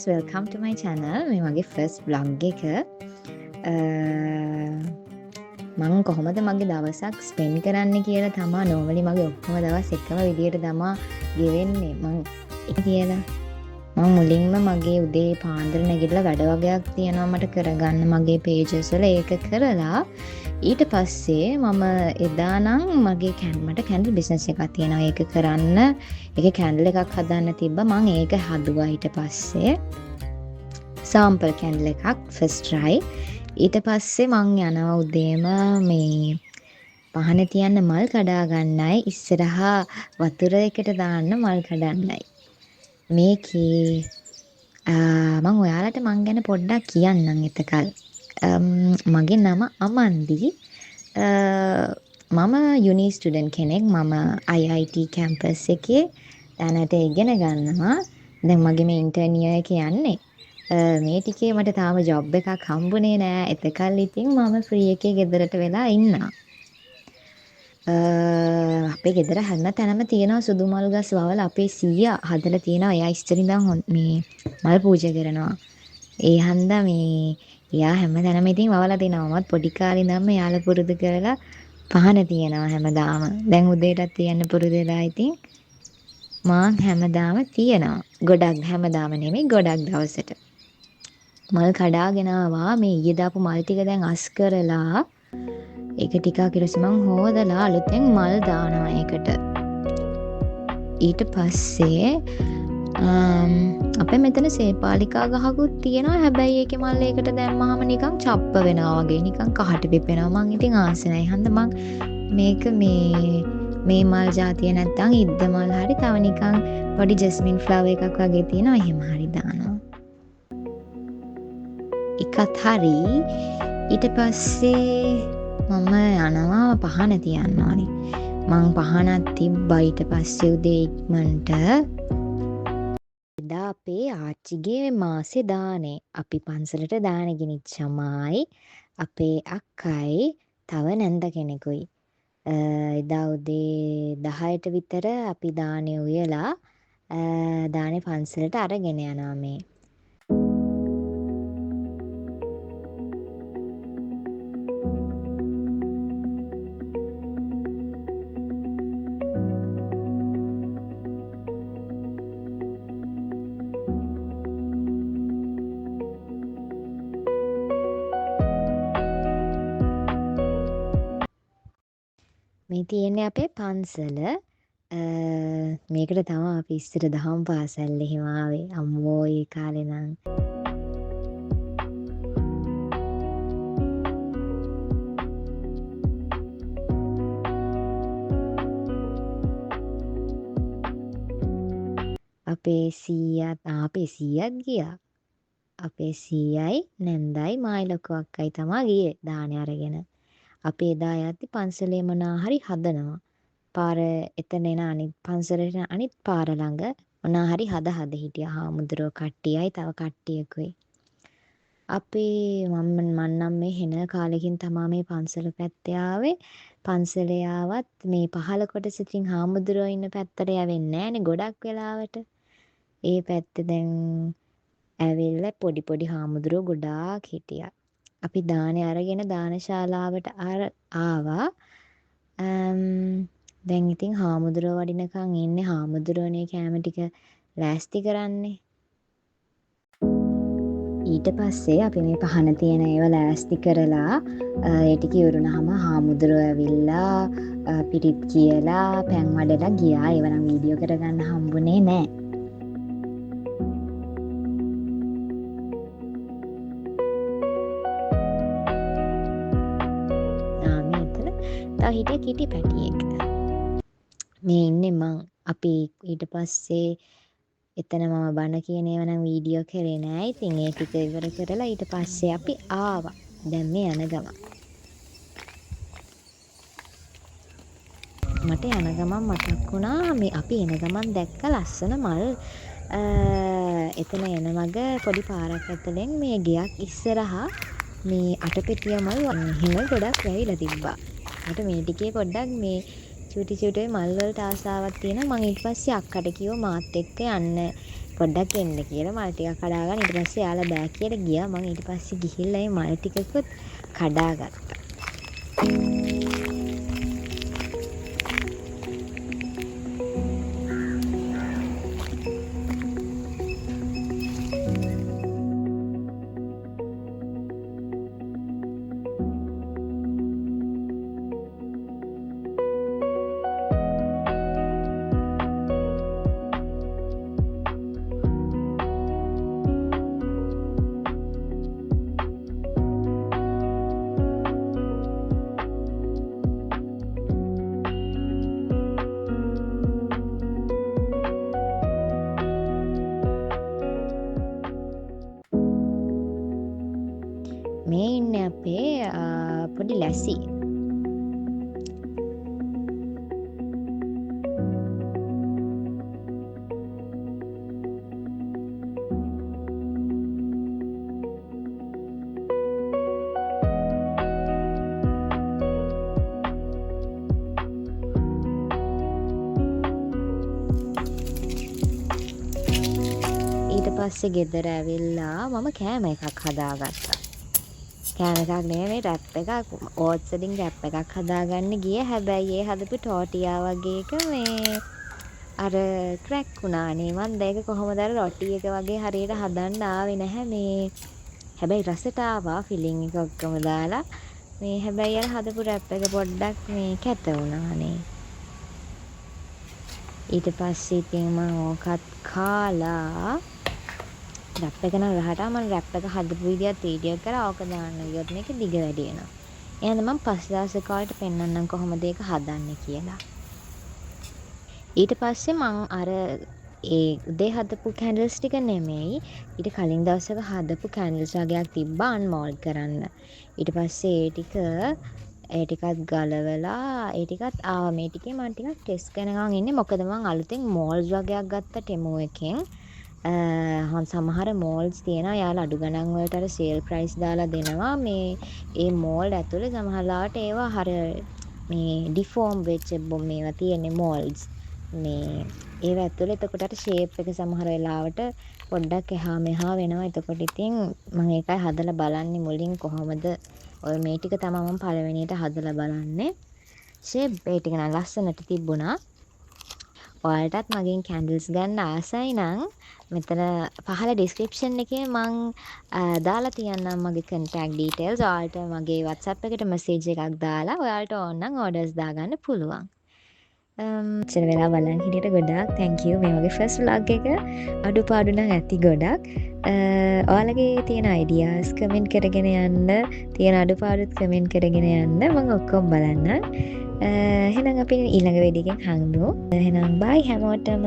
welcome to my channel. මේ මගේ first vlog එක. මම කොහොමද මගේ දවසක් spend කරන්න කියලා තමා normally මගේ ඔක්කොම දවස් එකම විදියට තමා ගෙවෙන්නේ. මම ඒක කියලා මම මුලින්ම මගේ උදේ පාන්දර නැගිටලා වැඩ වගේක් තියෙනවා මට කරගන්න මගේ pages වල ඒක කරලා ඊට පස්සේ මම එදා නම් මගේ මට candle business එකක් තියෙනවා ඒක කරන්න ඒක candle එකක් හදන්න තිබ්බා මම ඒක හදුවා ඊට පස්සේ sample candle එකක් first try ඊට පස්සේ මං යනවා උදේම මේ පහන තියන්න මල් කඩා ගන්නයි ඉස්සරහා වතුර එකට දාන්න මල් කඩන්නයි මේකේ මම ඔයාලට මං ගැන පොඩ්ඩක් කියන්නම් එතකල් මගේ නම අමන්දි මම යුනි ස්ටුඩන්ට් කෙනෙක් මම IIT කැම්පස් එකේ දැනට ඉගෙන ගන්නවා දැන් මගේ මේ ඉන්ටර්න් ඉයර් එක යන්නේ මේ ටිකේ මට තාම ජොබ් එකක් හම්බුනේ නෑ එතකල් ඉතින් මම ෆ්‍රී එකේ ගෙදරට වෙලා ඉන්නවා අපේ ගෙදර හැම තැනම තියෙනවා සුදු මල් ගස් වවල අපේ සීයා හදලා තියෙනවා එයා ඉස්සර ඉඳන් මේ මල් පූජා කරනවා ඒ හන්දා මේ එයා හැම තැනම ඉතින් වවලා තිනවා මත් පොඩි කාලේ ඉඳන්ම යාළ පුරුදු කරලා පහන තියනවා හැමදාම දැන් උදේටත් තියන්න පුරුදු වෙලා ඉතින් මං හැමදාම තියනවා ගොඩක් හැමදාම නෙමෙයි ගොඩක් දවසට මල් කඩාගෙන ආවා මේ ඊයේ දාපු මල් ටික දැන් අස් කරලා ඒක ටිකක් ඊට මං හොදලා අලුතෙන් මල් දානවා ඒකට ඊට පස්සේ අපේ මෙතන සේපාලිකා ගහකුත් තියෙනවා හැබැයි ඒකේ මල් ඒකට දැම්මහම නිකන් චප්ප වෙනවා වගේ නිකන් කහට පිපෙනවා මං ඉතින් ආසෙ නැහැ හන්ද මං මේක මේ මල් జాතිය නැත්තම් ඉද්ද මල් හරි තව නිකන් පොඩි ජස්මින් ෆ්ලවර් එකක් වගේ තියෙනවා එහෙම හරි දානවා එකත් හරි ඊට පස්සේ මම යනවා පහන තියන්න ඕනේ මං පහනක් තිබ්බා ඊට පස්සේ උදේ ඉක්මනට එදා අපේ ආච්චිගේ මාසේ දානේ අපි පන්සලට දාන ගෙනිච්චමයි අපේ අක්කයි තව නැන්ද කෙනෙකුයි එදා උදේ 10ට විතර අපි දානේ උයලා දානේ පන්සලට අරගෙන යනවා මේ මේ තියෙන්නේ අපේ පන්සල මේකට තමයි අපි ඉස්සර දහම් පාසල් එහෙම ආවේ අම්මෝ ඒ කාලේ නම් අපේ සීයාත් ගියා අපේ සීයයි නැන්දයි මායි ලොකු අක්කයි තමයි ගියේ දානේ අරගෙන අපි එදා යද්දි පන්සලේ මොනා හරි හදනවා. පාර එතන එන අනිත් පන්සලේ අනිත් පාර ළඟ මොනා හරි හද හිටියා හාමුදුරුවෝ කට්ටියයි තව කට්ටියකුයි. අපේ මම නම් මේ හෙන කාලෙකින් තමයි මේ පන්සල පැත්තේ ආවේ. පන්සලේ ආවත් මේ පහළ කොටස ඉතින් හාමුදුරුවෝ ඉන්න පැත්තට යවෙන්නේ නැහනේ ගොඩක් වෙලාවට. ඒ පැත්තේ දැන් ඇවිල්ලා පොඩි හාමුදුරුවෝ ගොඩාක් හිටියා. අපි දානේ අරගෙන දානශාලාවට ආවා දැන් ඉතින් හාමුදුරුවෝ වඩිනකන් ඉන්නේ හාමුදුරුවනේ කැම ටික ලෑස්ති කරන්නේ ඊට පස්සේ අපි මේ පහන තියෙන ඒවා ලෑස්ති කරලා ඒ ටික ඉවරුනහම හාමුදුරුවෝ ඇවිල්ලා පිරිත් කියලා පැන් වඩලා ගියා ඒව නම් වීඩියෝ කරගන්න හම්බුනේ නැහැ හිටිය කිටි පැටියෙක් මේ ඉන්නේ මං අපි ඊට පස්සේ එතන මම බණ කියන ඒවා නම් වීඩියෝ කරේ නෑ ඉතින් ඒ ටික ඉවර කරලා ඊට පස්සේ අපි ආවා දැන් මේ යන ගමන් මට යන ගමන් මතක් වුණා මේ අපි එන ගමන් දැක්ක ලස්සන මල් එතන එන මග පොඩි පාරක් ඇතුලෙන් මේ ගෙයක් ඉස්සරහා මේ අටපෙට්ටිය මල් හිම ගොඩක් වැවිලා තිබ්බා මට මේ ටිකේ පොඩ්ඩක් මේ චූටි මල් වලට ආසාවක් තියෙනවා. මම ඊට පස්සේ අක්කට කිව්වා මාත් එක්ක යන්න පොඩ්ඩක් එන්න කියලා. මල් ටිකක් කඩා ගන්න. ඊට පස්සේ යාලා බෑ කියලා ගියා. මම ඊට පස්සේ ගිහිල්ලා මේ මල් ටිකකුත් කඩාගත්තා. මේ ඉන්නේ අපේ පොඩි ලැසි. ඊට පස්සේ ගෙදර ඇවිල්ලා මම කෑම එකක් හදාගත්තා. කෑම එකක් නෙමෙයි රැප් එකක් ඕට්ස් වලින් රැප් එකක් හදාගන්න ගියේ. හැබැයි ඒ හදපු ටෝටියා වගේ එක මේ අර ක්‍රැක් වුණානේ. මන් දැන් ඒක කොහොමද අර රොටි එක වගේ හරියට හදන්න ආවේ නැහැ මේ. හැබැයි රසට ආවා ෆිලිං එක ඔක්කොම දාලා. මේ හැබැයි අර හදපු රැප් එක පොඩ්ඩක් මේ කැත වුණානේ. ඊට පස්සේ ඉතින් මම ඕකත් කාලා රැප් එක නම් රහට මම රැප් එක හදපු විදියත් වීඩියෝ කරා. ඕක දාන්න ගියොත් මේක දිග වැඩි වෙනවා. එහෙනම් මම පස්සේ දවසක වලට පෙන්නන්නම් කොහොමද ඒක හදන්නේ කියලා. ඊට පස්සේ මම අර ඒ උදේ හදපු කැන්ඩල්ස් ටික නෙමෙයි ඊට කලින් දවසක හදපු කැන්ඩල්ස් වගේක් තිබ්බා අන්මෝල්ඩ් කරන්න. ඊට පස්සේ ඒ ටිකත් ගලවලා ඒ ටිකත් ආවා. මේ ටිකේ මම ටිකක් ටෙස්ට් කරනකම් ඉන්නේ. මොකද මම අලුතෙන් මෝල්ඩ්ස් වගේක් ගත්ත ටෙමෝ එකෙන්. සමහර මෝල්ඩ්ස් තියෙනවා යාලා අඩු ගණන් වලට අර සේල් ප්‍රයිස් දාලා දෙනවා. මේ ඒ මෝල්ඩ් ඇතුලේ සමහරලාට ඒවා හර මේ ඩිෆෝම් වෙච්ච මේවා තියෙන්නේ මෝල්ඩ්ස්. මේ ඒව ඇතුලේ එතකොට අර ෂේප් එක සමහර වෙලාවට පොඩ්ඩක් එහා මෙහා වෙනවා. එතකොට ඉතින් මම ඒකයි හදලා බලන්නේ මුලින් කොහොමද ඔය මේ ටික තමයි මම පළවෙනියට හදලා බලන්නේ. ෂේප් ඒ ටික නම් ලස්සනට තිබුණා. ඔයාලටත් මගෙන් කැන්ඩල්ස් ගන්න ආසයි නම් මෙතන පහළ ඩිස්ක්‍රිප්ෂන් එකේ මං දාලා තියන්නම් මගේ contact details. ඔයාලට මගේ WhatsApp එකට message එකක් දාලා ඔයාලට ඕන නම් orders දාගන්න පුළුවන්. ඉතින් වෙලා බලන් හිටියට ගොඩාක් thank you. මේ වගේ first vlog එක අඩුපාඩු නම් ඇති ගොඩක්. ඔයාලගේ තියෙන ideas comment කරගෙන යන්න, තියෙන අඩුපාඩුත් comment කරගෙන යන්න. මම ඔක්කොම බලන්නම්. එහෙනම් අපි ඊළඟ වීඩියෝ එකෙන් හම්බෙමු. එහෙනම් bye හැමෝටම.